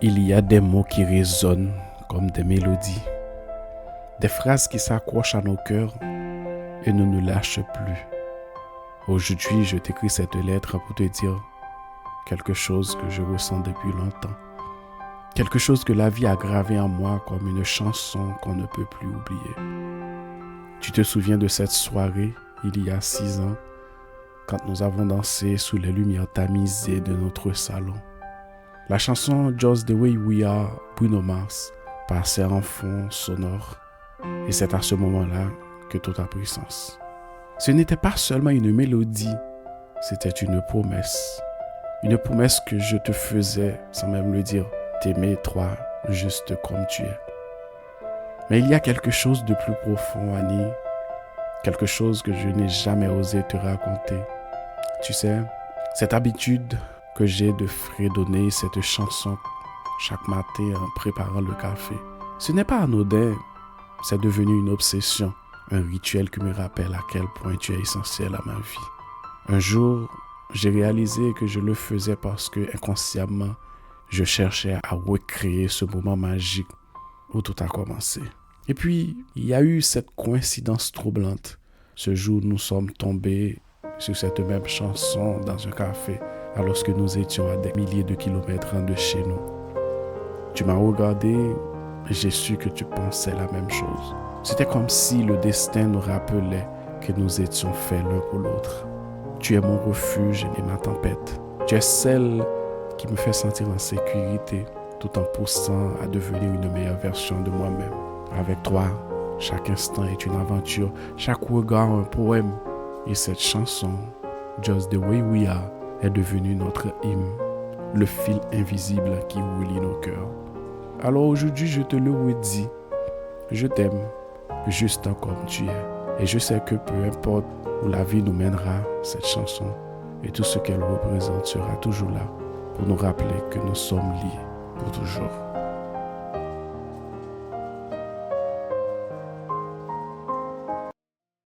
Il y a des mots qui résonnent comme des mélodies, des phrases qui s'accrochent à nos cœurs et ne nous lâchent plus. Aujourd'hui, je t'écris cette lettre pour te dire quelque chose que je ressens depuis longtemps, quelque chose que la vie a gravé en moi comme une chanson qu'on ne peut plus oublier. Tu te souviens de cette soirée, il y a 6 ans, quand nous avons dansé sous les lumières tamisées de notre salon. La chanson Just the Way We Are, Bruno Mars, passait en fond sonore. Et c'est à ce moment-là que tout a pris sens. Ce n'était pas seulement une mélodie, c'était une promesse. Une promesse que je te faisais, sans même le dire, t'aimer toi, juste comme tu es. Mais il y a quelque chose de plus profond, Annie. Quelque chose que je n'ai jamais osé te raconter. Tu sais, cette habitude que j'ai de fredonner cette chanson chaque matin en préparant le café. Ce n'est pas anodin, c'est devenu une obsession, un rituel qui me rappelle à quel point tu es essentiel à ma vie. Un jour, j'ai réalisé que je le faisais parce que inconsciemment, je cherchais à recréer ce moment magique où tout a commencé. Et puis, il y a eu cette coïncidence troublante. Ce jour, nous sommes tombés sur cette même chanson dans un café, alors que nous étions à des milliers de kilomètres de chez nous. Tu m'as regardé et j'ai su que tu pensais la même chose. C'était comme si le destin nous rappelait que nous étions faits l'un pour l'autre. Tu es mon refuge et ma tempête. Tu es celle qui me fait sentir en sécurité tout en poussant à devenir une meilleure version de moi-même. Avec toi, chaque instant est une aventure, chaque regard un poème. Et cette chanson, Just the Way We Are, est devenue notre hymne, le fil invisible qui relie nos cœurs. Alors aujourd'hui, je te le redis, je t'aime, juste comme tu es. Et je sais que peu importe où la vie nous mènera, cette chanson et tout ce qu'elle représente sera toujours là pour nous rappeler que nous sommes liés pour toujours.